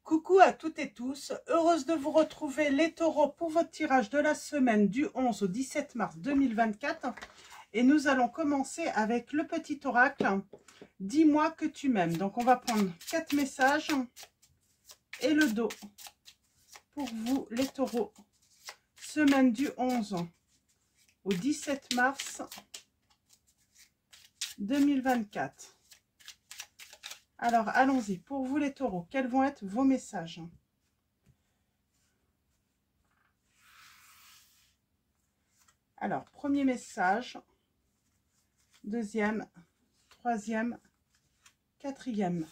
Coucou à toutes et tous, heureuse de vous retrouver les taureaux pour votre tirage de la semaine du 11 au 17 mars 2024. Et nous allons commencer avec le petit oracle. Dis-moi que tu m'aimes. Donc on va prendre 4 messages et le dos pour vous les taureaux. Semaine du 11 au 17 mars 2024. Alors, allons-y. Pour vous, les taureaux, quels vont être vos messages? Alors, premier message, deuxième, troisième, quatrième.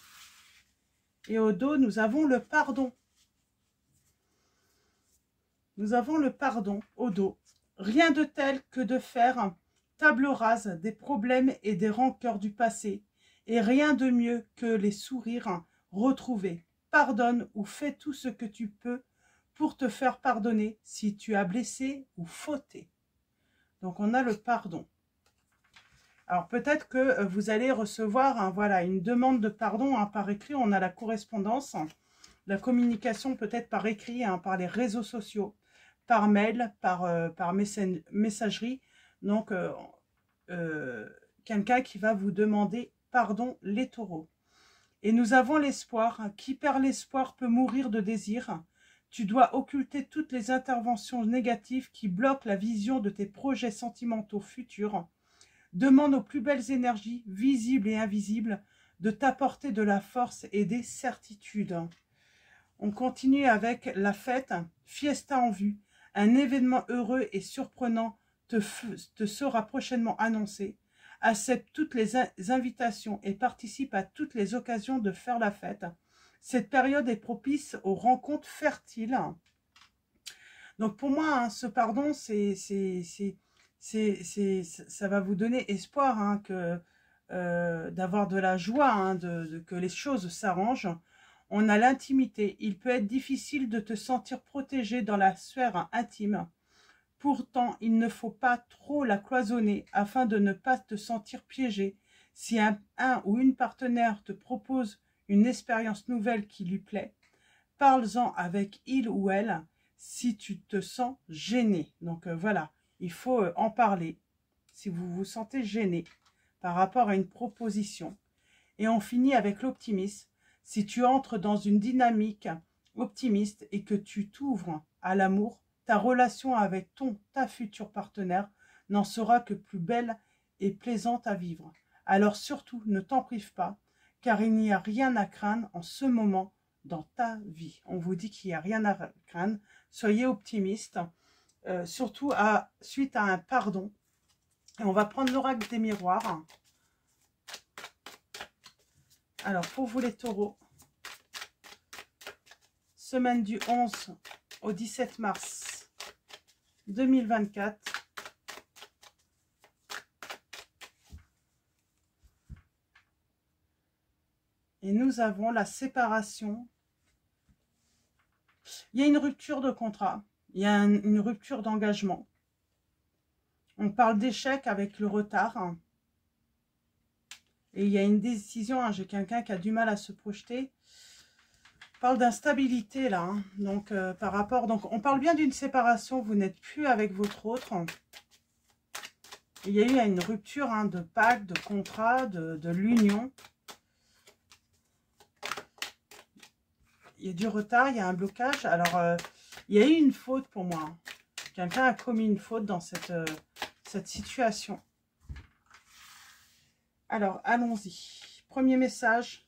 Et au dos, nous avons le pardon. Nous avons le pardon au dos. Rien de tel que de faire table rase des problèmes et des rancœurs du passé. Et rien de mieux que les sourires retrouvés. Pardonne ou fais tout ce que tu peux pour te faire pardonner si tu as blessé ou fauté. Donc on a le pardon. Alors peut-être que vous allez recevoir voilà, une demande de pardon par écrit. On a la correspondance, la communication peut-être par écrit, par les réseaux sociaux, par mail, par messagerie. Donc quelqu'un qui va vous demander pardon, les taureaux. Et nous avons l'espoir. Qui perd l'espoir peut mourir de désir. Tu dois occulter toutes les interventions négatives qui bloquent la vision de tes projets sentimentaux futurs. Demande aux plus belles énergies, visibles et invisibles, de t'apporter de la force et des certitudes. On continue avec la fête, fiesta en vue. Un événement heureux et surprenant te sera prochainement annoncé. Accepte toutes les invitations et participe à toutes les occasions de faire la fête. Cette période est propice aux rencontres fertiles. Donc pour moi, ce pardon, ça va vous donner espoir d'avoir de la joie, que les choses s'arrangent. On a l'intimité. Il peut être difficile de te sentir protégé dans la sphère intime. Pourtant, il ne faut pas trop la cloisonner afin de ne pas te sentir piégé. Si un ou une partenaire te propose une expérience nouvelle qui lui plaît, parle-en avec il ou elle si tu te sens gêné. Donc voilà, il faut en parler si vous vous sentez gêné par rapport à une proposition. Et on finit avec l'optimisme. Si tu entres dans une dynamique optimiste et que tu t'ouvres à l'amour, ta relation avec ta future partenaire n'en sera que plus belle et plaisante à vivre. Alors surtout, ne t'en prive pas, car il n'y a rien à craindre en ce moment dans ta vie. On vous dit qu'il n'y a rien à craindre. Soyez optimiste, surtout suite à un pardon. Et on va prendre l'oracle des miroirs. Alors, pour vous les taureaux, semaine du 11 au 17 mars 2024. Et nous avons la séparation. Il y a une rupture de contrat. Il y a une rupture d'engagement. On parle d'échec avec le retard. Et il y a une décision. J'ai quelqu'un qui a du mal à se projeter. On parle d'instabilité là. Donc, par rapport. Donc, on parle bien d'une séparation. Vous n'êtes plus avec votre autre. Il y a eu une rupture de pacte, de contrat, de l'union. Il y a du retard, il y a un blocage. Alors, il y a eu une faute pour moi. Quelqu'un a commis une faute dans cette situation. Alors, allons-y. Premier message,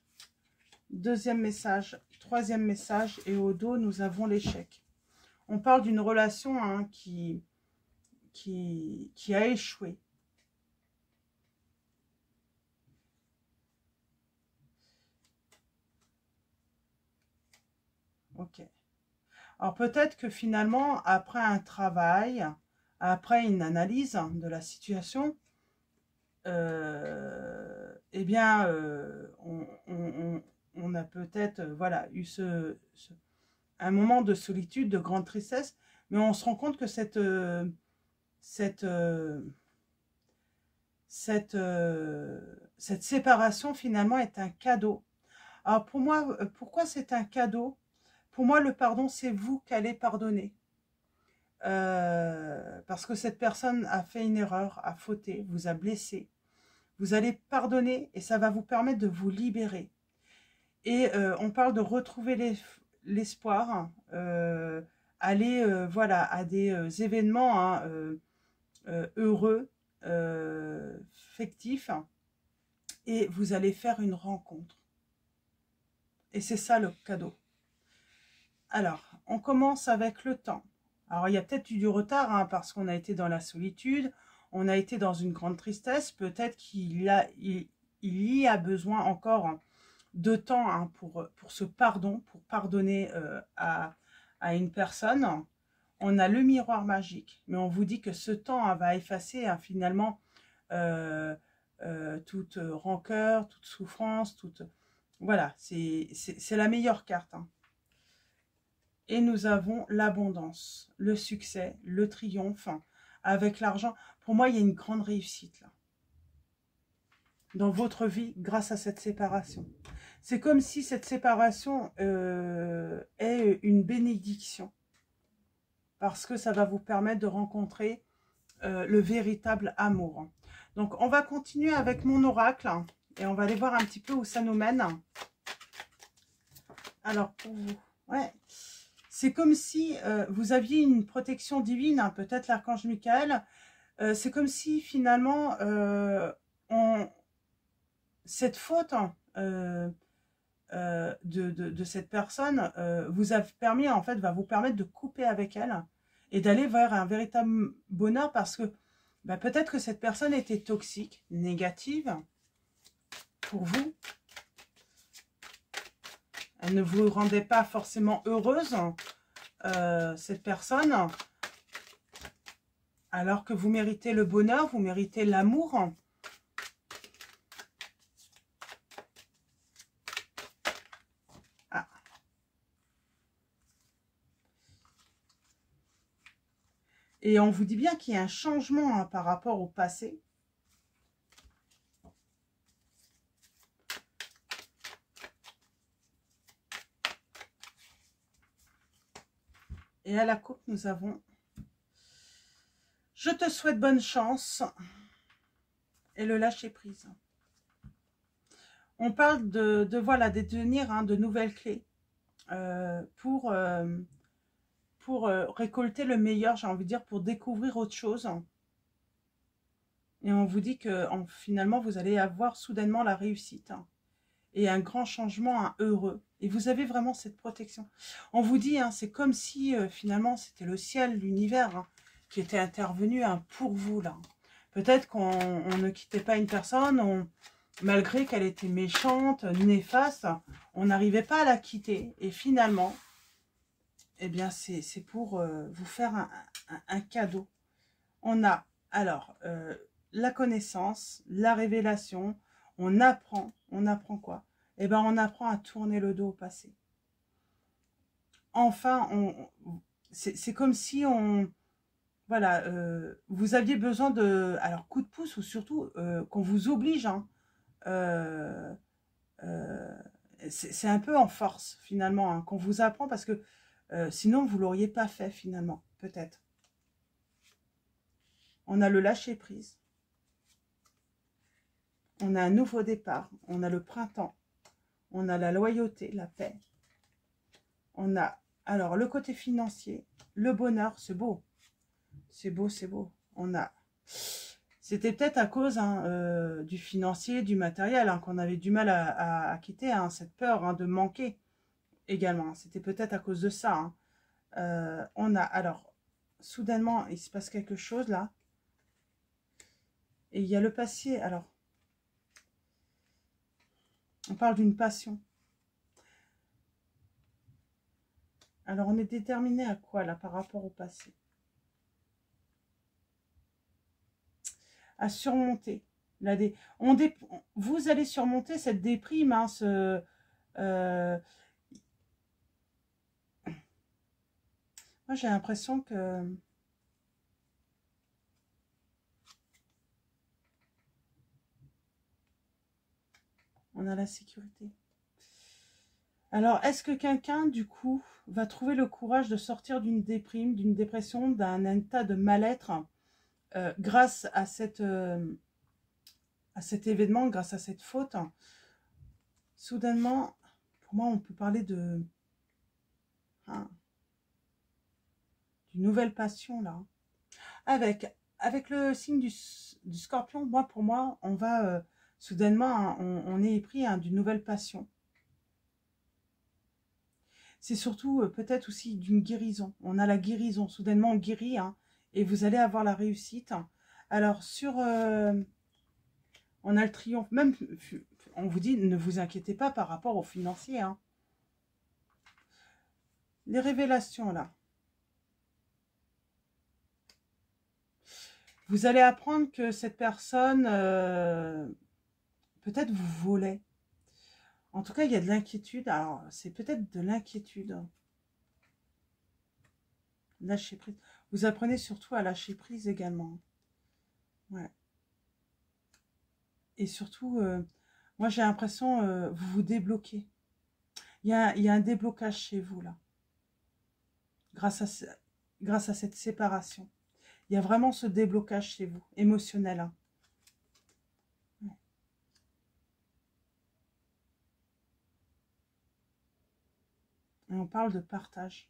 deuxième message, troisième message. Et au dos, nous avons l'échec. On parle d'une relation qui a échoué. Ok. Alors peut-être que finalement, après un travail, après une analyse de la situation, eh bien, on a peut-être voilà, eu un moment de solitude, de grande tristesse, mais on se rend compte que cette séparation finalement est un cadeau. Alors pour moi, pourquoi c'est un cadeau? pour moi, le pardon, c'est vous qui allez pardonner. Parce que cette personne a fait une erreur, a fauté, vous a blessé. Vous allez pardonner et ça va vous permettre de vous libérer. Et on parle de retrouver l'espoir, aller voilà, à des événements hein, heureux, fictifs, et vous allez faire une rencontre. Et c'est ça le cadeau. Alors, on commence avec le temps. Alors, il y a peut-être eu du retard, hein, parce qu'on a été dans la solitude, on a été dans une grande tristesse. Peut-être qu'il y a besoin encore de temps hein, pour ce pardon, pour pardonner à une personne. On a le miroir magique, mais on vous dit que ce temps hein, va effacer hein, finalement toute rancœur, toute souffrance, toute... Voilà, c'est la meilleure carte. Hein. Et nous avons l'abondance, le succès, le triomphe hein, avec l'argent. Pour moi, il y a une grande réussite là, dans votre vie grâce à cette séparation. C'est comme si cette séparation est une bénédiction. Parce que ça va vous permettre de rencontrer le véritable amour. Donc, on va continuer avec mon oracle. Hein, et on va aller voir un petit peu où ça nous mène. Alors, pour vous, ouais, c'est comme si vous aviez une protection divine, hein, peut-être l'archange Michael. C'est comme si finalement, cette faute hein, de cette personne vous a permis, en fait, va vous permettre de couper avec elle et d'aller vers un véritable bonheur parce que bah, peut-être que cette personne était toxique, négative pour vous. Elle ne vous rendait pas forcément heureuse, cette personne, alors que vous méritez le bonheur, vous méritez l'amour. Ah. Et on vous dit bien qu'il y a un changement hein, par rapport au passé. Et à la coupe, nous avons « Je te souhaite bonne chance » et le lâcher-prise. On parle de voilà, détenir hein, de nouvelles clés pour récolter le meilleur, j'ai envie de dire, pour découvrir autre chose. Et on vous dit que finalement, vous allez avoir soudainement la réussite hein, et un grand changement hein, heureux. Et vous avez vraiment cette protection. On vous dit, hein, c'est comme si finalement, c'était le ciel, l'univers hein, qui était intervenu hein, pour vous. Là. Peut-être qu'on ne quittait pas une personne, malgré qu'elle était méchante, néfaste, on n'arrivait pas à la quitter. Et finalement, eh bien, c'est pour vous faire un cadeau. On a alors la connaissance, la révélation, on apprend quoi? Eh bien, on apprend à tourner le dos au passé. Enfin, c'est comme si voilà, vous aviez besoin de, alors coup de pouce ou surtout qu'on vous oblige, hein, c'est un peu en force finalement, hein, qu'on vous apprend parce que sinon vous l'auriez pas fait finalement, peut-être. On a le lâcher prise. On a un nouveau départ, on a le printemps, on a la loyauté, la paix. On a, alors, le côté financier, le bonheur, c'est beau. C'est beau, c'est beau. On a, c'était peut-être à cause hein, du financier, du matériel, hein, qu'on avait du mal à quitter, hein, cette peur hein, de manquer également. C'était peut-être à cause de ça. Hein. On a, alors, soudainement, il se passe quelque chose là. Et il y a le passé, alors, on parle d'une passion. Alors, on est déterminé à quoi, là, par rapport au passé? À surmonter. Vous allez surmonter cette déprime, hein, moi, j'ai l'impression que... On a la sécurité. Alors, est-ce que quelqu'un, du coup, va trouver le courage de sortir d'une déprime, d'une dépression, d'un état de mal-être grâce à cet événement, grâce à cette faute? Soudainement, pour moi, on peut parler hein, d'une nouvelle passion, là. Avec le signe du scorpion, moi, pour moi, on va soudainement, hein, on est épris hein, d'une nouvelle passion. C'est surtout peut-être aussi d'une guérison. On a la guérison. Soudainement, on guérit hein, et vous allez avoir la réussite. Alors, on a le triomphe. Même, on vous dit, ne vous inquiétez pas par rapport aux financiers. Hein. Les révélations, là. Vous allez apprendre que cette personne, peut-être vous volait. En tout cas, il y a de l'inquiétude. Alors, c'est peut-être de l'inquiétude. Lâcher prise. Vous apprenez surtout à lâcher prise également. Ouais. Et surtout, moi j'ai l'impression, vous vous débloquez. Il y a un déblocage chez vous là. Grâce à cette séparation. Il y a vraiment ce déblocage chez vous, émotionnel. Hein. Ouais. Et on parle de partage.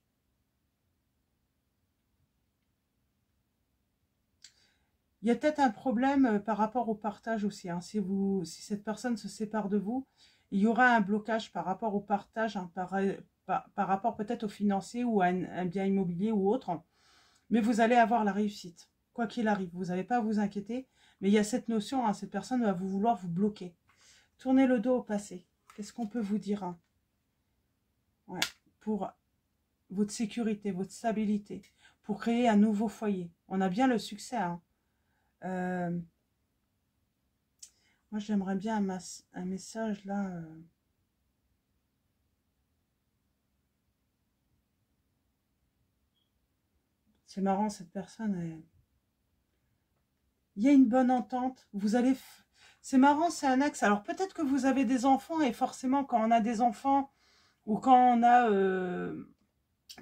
Il y a peut-être un problème par rapport au partage aussi. Hein. Si cette personne se sépare de vous, il y aura un blocage par rapport au partage, hein, par rapport peut-être au financier ou à un bien immobilier ou autre. Mais vous allez avoir la réussite, quoi qu'il arrive. Vous n'avez pas à vous inquiéter. Mais il y a cette notion, hein, cette personne va vouloir vous bloquer. Tournez le dos au passé. Qu'est-ce qu'on peut vous dire hein? Ouais. Pour votre sécurité, votre stabilité, pour créer un nouveau foyer. On a bien le succès. Hein. Moi, j'aimerais bien un message là. C'est marrant, cette personne. Il y a une bonne entente. Vous allez. C'est marrant, c'est un axe. Alors peut-être que vous avez des enfants et forcément, quand on a des enfants ou quand on a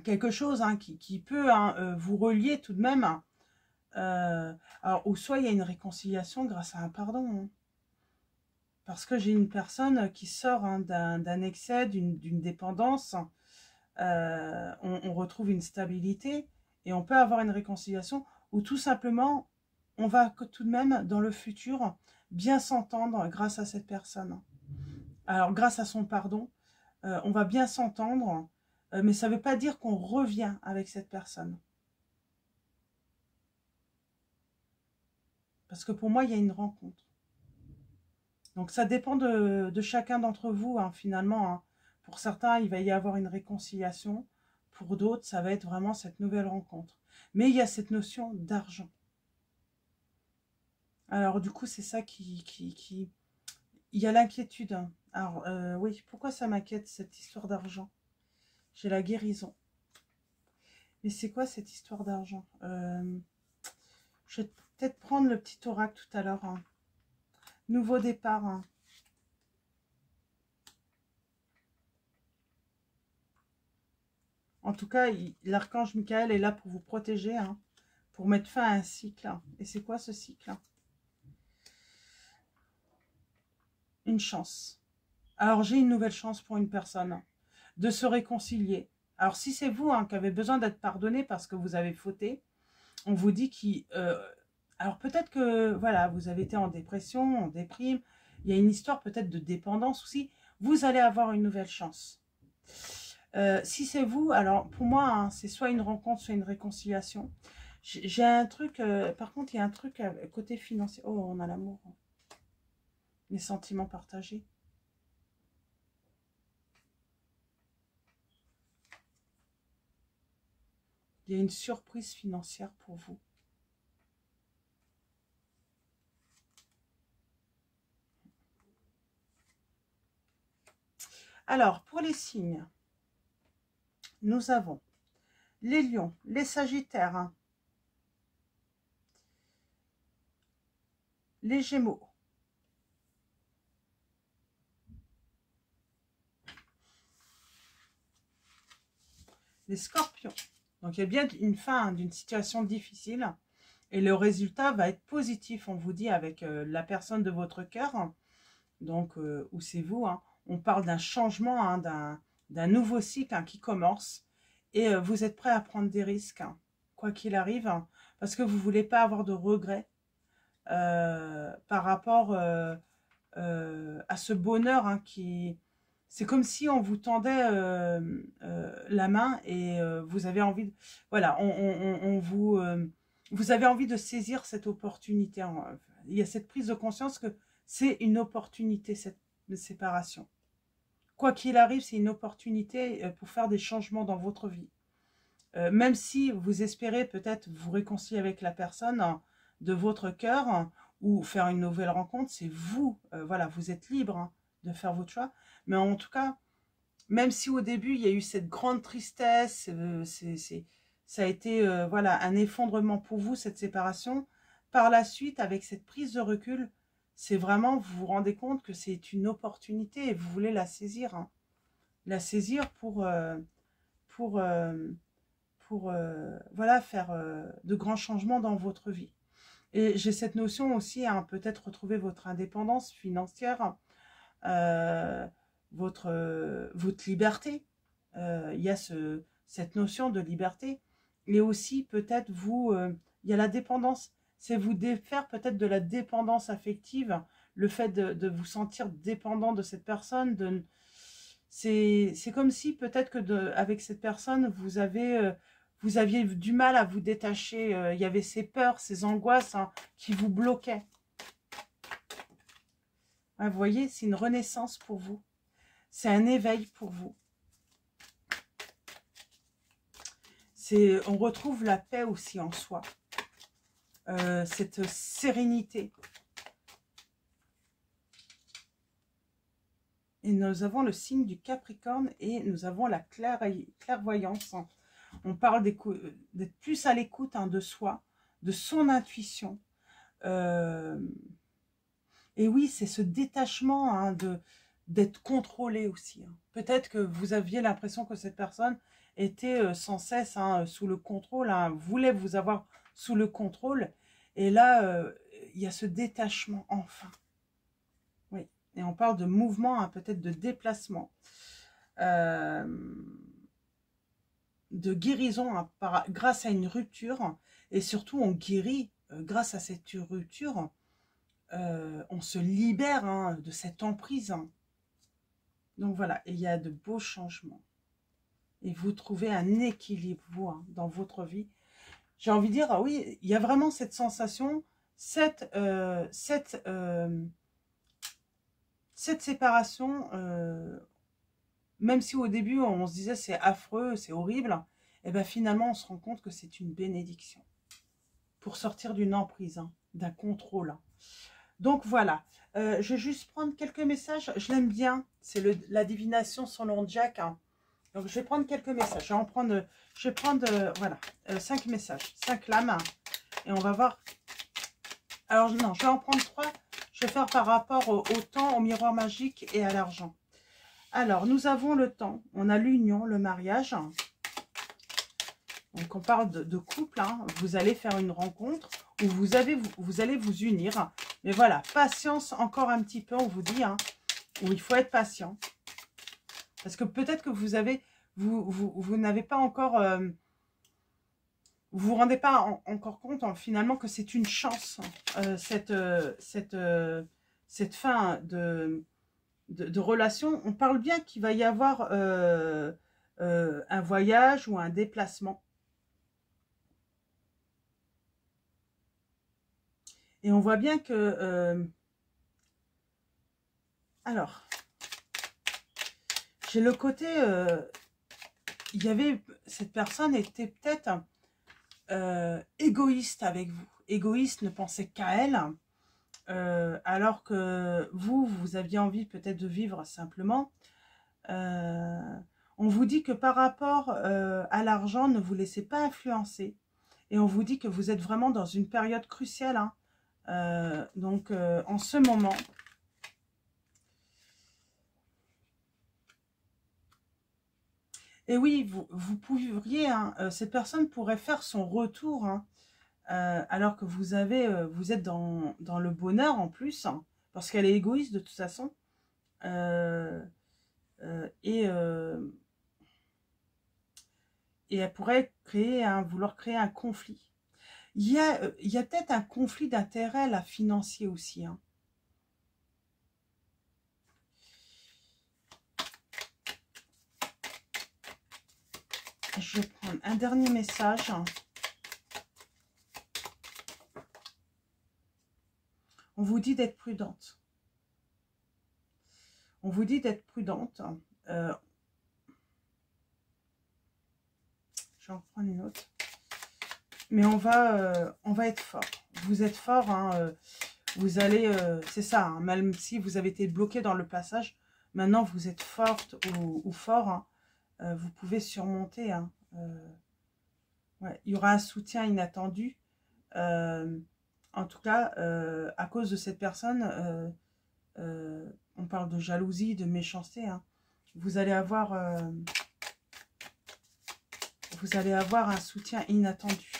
quelque chose hein, qui peut hein, vous relier tout de même. Hein, alors, ou soit il y a une réconciliation grâce à un pardon. Hein. Parce que j'ai une personne qui sort hein, d'un excès, d'une dépendance. On retrouve une stabilité et on peut avoir une réconciliation ou tout simplement, on va tout de même dans le futur bien s'entendre grâce à cette personne. Alors, grâce à son pardon, on va bien s'entendre, mais ça ne veut pas dire qu'on revient avec cette personne. Parce que pour moi, il y a une rencontre. Donc, ça dépend de chacun d'entre vous, hein, finalement. Hein. Pour certains, il va y avoir une réconciliation. Pour d'autres, ça va être vraiment cette nouvelle rencontre. Mais il y a cette notion d'argent. Alors, du coup, c'est ça qui... Il y a l'inquiétude. Hein. Alors, oui, pourquoi ça m'inquiète, cette histoire d'argent? J'ai la guérison. Mais c'est quoi cette histoire d'argent Je vais peut-être prendre le petit oracle tout à l'heure. Hein. Nouveau départ. Hein. En tout cas, l'archange Michael est là pour vous protéger, hein, pour mettre fin à un cycle. Hein. Et c'est quoi ce cycle? Une chance. Alors, j'ai une nouvelle chance pour une personne hein, de se réconcilier. Alors, si c'est vous hein, qui avez besoin d'être pardonné parce que vous avez fauté, on vous dit qu'il... alors, peut-être que, voilà, vous avez été en dépression, en déprime. Il y a une histoire peut-être de dépendance aussi. Vous allez avoir une nouvelle chance. Si c'est vous, alors pour moi, hein, c'est soit une rencontre, soit une réconciliation. J'ai un truc, par contre, il y a un truc côté financier. Oh, on a l'amour. Hein. Les sentiments partagés. Il y a une surprise financière pour vous. Alors, pour les signes, nous avons les lions, les sagittaires, hein, les gémeaux, les scorpions. Donc, il y a bien une fin d'une situation difficile. Et le résultat va être positif, on vous dit, avec la personne de votre cœur. Donc, où c'est vous, hein. On parle d'un changement, hein, d'un nouveau cycle, hein, qui commence. Et vous êtes prêt à prendre des risques, hein, quoi qu'il arrive, hein, parce que vous ne voulez pas avoir de regrets par rapport à ce bonheur, hein, qui... C'est comme si on vous tendait la main et vous avez envie de... Voilà, vous avez envie de saisir cette opportunité. Il y a cette prise de conscience que c'est une opportunité, cette séparation. Quoi qu'il arrive, c'est une opportunité pour faire des changements dans votre vie. Même si vous espérez peut-être vous réconcilier avec la personne, hein, de votre cœur, hein, ou faire une nouvelle rencontre, c'est vous. Voilà, vous êtes libre, hein, de faire votre choix. Mais en tout cas, même si au début, il y a eu cette grande tristesse, ça a été voilà, un effondrement pour vous, cette séparation. Par la suite, avec cette prise de recul, c'est vraiment, vous vous rendez compte que c'est une opportunité et vous voulez la saisir. Hein. La saisir pour voilà, faire de grands changements dans votre vie. Et j'ai cette notion aussi, hein, peut-être retrouver votre indépendance financière, votre liberté. Il y a cette notion de liberté. Et aussi, peut-être, il y a la dépendance. C'est vous défaire peut-être de la dépendance affective, le fait de vous sentir dépendant de cette personne. C'est comme si peut-être que avec cette personne, vous aviez du mal à vous détacher. Il y avait ces peurs, ces angoisses, hein, qui vous bloquaient. Ouais, vous voyez, c'est une renaissance pour vous. C'est un éveil pour vous. On retrouve la paix aussi en soi. Cette sérénité. Et nous avons le signe du Capricorne et nous avons la clairvoyance. On parle d'être plus à l'écoute, hein, de soi, de son intuition. Et oui, c'est ce détachement, hein, d'être contrôlé aussi. Hein. Peut-être que vous aviez l'impression que cette personne était sans cesse, hein, sous le contrôle, hein, voulait vous avoir sous le contrôle. Et là, il y a ce détachement, enfin. Oui, et on parle de mouvement, hein, peut-être de déplacement. De guérison, hein, grâce à une rupture. Et surtout, on guérit grâce à cette rupture. On se libère, hein, de cette emprise. Hein. Donc voilà, il y a de beaux changements. Et vous trouvez un équilibre, vous, hein, dans votre vie. J'ai envie de dire, ah oui, il y a vraiment cette sensation, cette séparation, même si au début on se disait c'est affreux, c'est horrible, et bien finalement on se rend compte que c'est une bénédiction. Pour sortir d'une emprise, hein, d'un contrôle. Hein. Donc voilà, je vais juste prendre quelques messages. Je l'aime bien, c'est la divination selon Jack. Hein. Donc je vais prendre quelques messages. Je vais prendre voilà, 5 messages, 5 lames. Hein. Et on va voir. Alors non, je vais en prendre 3. Je vais faire par rapport au temps, au miroir magique et à l'argent. Alors, nous avons le temps. On a l'union, le mariage. Donc on parle de couple. Hein. Vous allez faire une rencontre où vous allez vous unir. Mais voilà, patience encore un petit peu, on vous dit, hein, où il faut être patient. Parce que peut-être que vous n'avez pas encore, vous vous rendez pas encore compte, hein, finalement, que c'est une chance, cette fin de relation. On parle bien qu'il va y avoir un voyage ou un déplacement. Et on voit bien que... alors, j'ai le côté... il y avait... Cette personne était peut-être égoïste avec vous. Égoïste, ne pensait qu'à elle. Alors que vous aviez envie peut-être de vivre simplement. On vous dit que par rapport à l'argent, ne vous laissez pas influencer. Et on vous dit que vous êtes vraiment dans une période cruciale. Hein. Donc, en ce moment, Et oui, vous pourriez, hein, cette personne pourrait faire son retour, hein, alors que vous êtes dans le bonheur en plus, hein, parce qu'elle est égoïste de toute façon. Euh, euh, et, euh, et elle pourrait vouloir créer un conflit. Il y a peut-être un conflit d'intérêts là, financier aussi, hein. Je vais prendre un dernier message. On vous dit d'être prudente. On vous dit d'être prudente. Je vais en prendre une autre. Mais on va être fort. Vous êtes fort, hein, vous allez, c'est ça, hein, même si vous avez été bloqué dans le passage, maintenant vous êtes forte ou fort, hein, vous pouvez surmonter. Hein, ouais, il y aura un soutien inattendu. En tout cas, à cause de cette personne, on parle de jalousie, de méchanceté. Hein, vous allez avoir un soutien inattendu.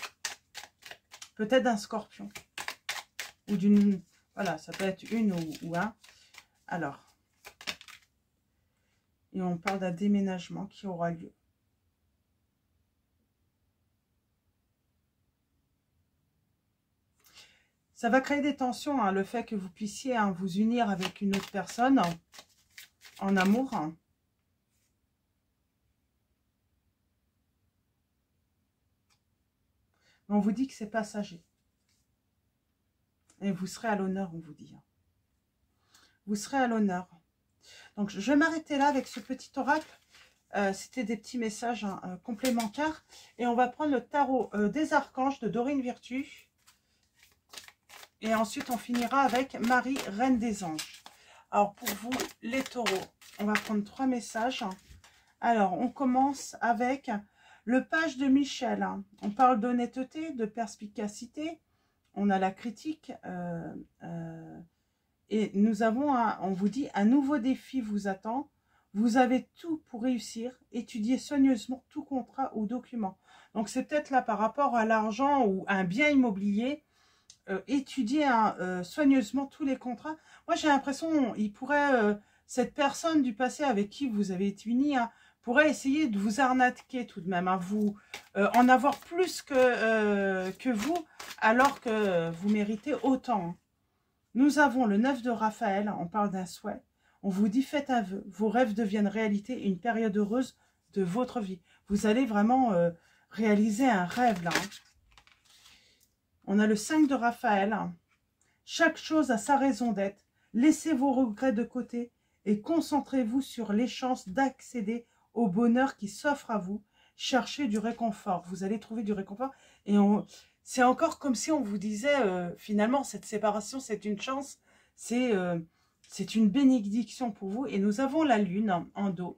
Peut-être d'un scorpion. Ou d'une... Voilà, ça peut être une ou un. Alors. Et on parle d'un déménagement qui aura lieu. Ça va créer des tensions, hein, le fait que vous puissiez, hein, vous unir avec une autre personne en amour. On vous dit que c'est passager. Et vous serez à l'honneur, on vous dit. Vous serez à l'honneur. Donc, je vais m'arrêter là avec ce petit oracle. C'était des petits messages, hein, complémentaires. Et on va prendre le tarot des archanges de Dorine Virtue. Et ensuite, on finira avec Marie, Reine des Anges. Alors, pour vous, les taureaux, on va prendre 3 messages. Alors, on commence avec le page de Michel. On parle d'honnêteté, de perspicacité. On a la critique. Et nous avons, on vous dit, un nouveau défi vous attend. Vous avez tout pour réussir. Étudiez soigneusement tout contrat ou document. Donc, c'est peut-être là par rapport à l'argent ou un bien immobilier. Étudiez soigneusement tous les contrats. Moi, j'ai l'impression, cette personne du passé avec qui vous avez été unis, hein, pourrait essayer de vous arnaquer tout de même, hein, en avoir plus que vous, alors que vous méritez autant. Nous avons le 9 de Raphaël, on parle d'un souhait. On vous dit, faites un vœu, vos rêves deviennent réalité, une période heureuse de votre vie. Vous allez vraiment réaliser un rêve là. Hein. On a le 5 de Raphaël. Chaque chose a sa raison d'être. Laissez vos regrets de côté et concentrez-vous sur les chances d'accéder au bonheur qui s'offre à vous. Cherchez du réconfort. Vous allez trouver du réconfort. Et c'est encore comme si on vous disait, finalement, cette séparation, c'est une chance. C'est une bénédiction pour vous. Et nous avons la lune en dos.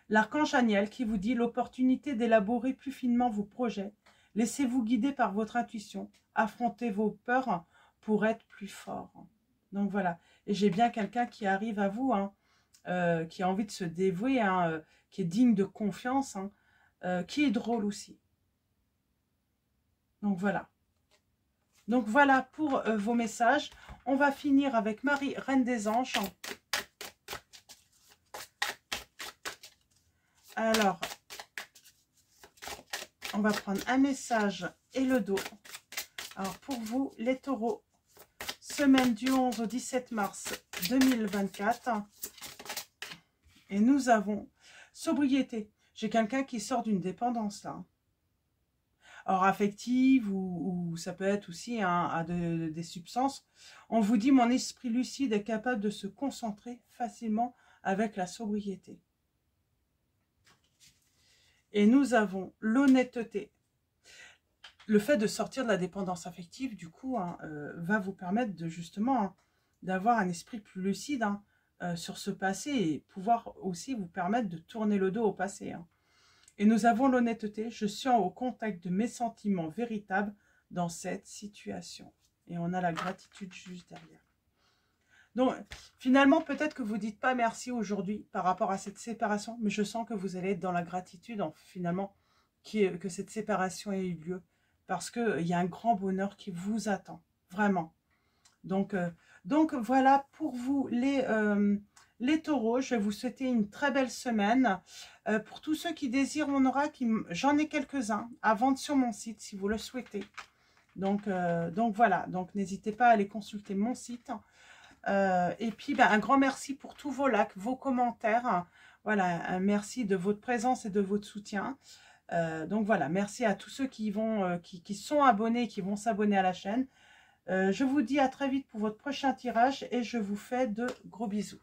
L'archange Aniel qui vous dit l'opportunité d'élaborer plus finement vos projets. Laissez-vous guider par votre intuition. Affrontez vos peurs pour être plus fort. Donc voilà. Et j'ai bien quelqu'un qui arrive à vous, hein, qui a envie de se dévouer, hein, qui est digne de confiance, hein, qui est drôle aussi. Donc voilà. Donc voilà pour vos messages. On va finir avec Marie, Reine des Anges. Alors, on va prendre un message et le dos. Alors pour vous, les taureaux, semaine du 11 au 17 mars 2024. Et nous avons sobriété. J'ai quelqu'un qui sort d'une dépendance là. Alors affective ou ça peut être aussi des substances. On vous dit, mon esprit lucide est capable de se concentrer facilement avec la sobriété. Et nous avons l'honnêteté. Le fait de sortir de la dépendance affective, du coup, hein, va vous permettre de justement hein, d'avoir un esprit plus lucide hein, sur ce passé et pouvoir aussi vous permettre de tourner le dos au passé. Hein. Et nous avons l'honnêteté. Je suis au contact de mes sentiments véritables dans cette situation. Et on a la gratitude juste derrière. Donc, finalement, peut-être que vous ne dites pas merci aujourd'hui par rapport à cette séparation, mais je sens que vous allez être dans la gratitude, finalement, que cette séparation ait eu lieu. Parce qu'il y a un grand bonheur qui vous attend, vraiment. Donc voilà pour vous les taureaux. Je vais vous souhaiter une très belle semaine. Pour tous ceux qui désirent mon oracle, j'en ai quelques-uns à vendre sur mon site si vous le souhaitez. Donc voilà, donc n'hésitez pas à aller consulter mon site. Et puis un grand merci pour tous vos likes, vos commentaires. Voilà, un merci de votre présence et de votre soutien. Donc voilà, merci à tous ceux qui sont abonnés, qui vont s'abonner à la chaîne. Je vous dis à très vite pour votre prochain tirage et je vous fais de gros bisous.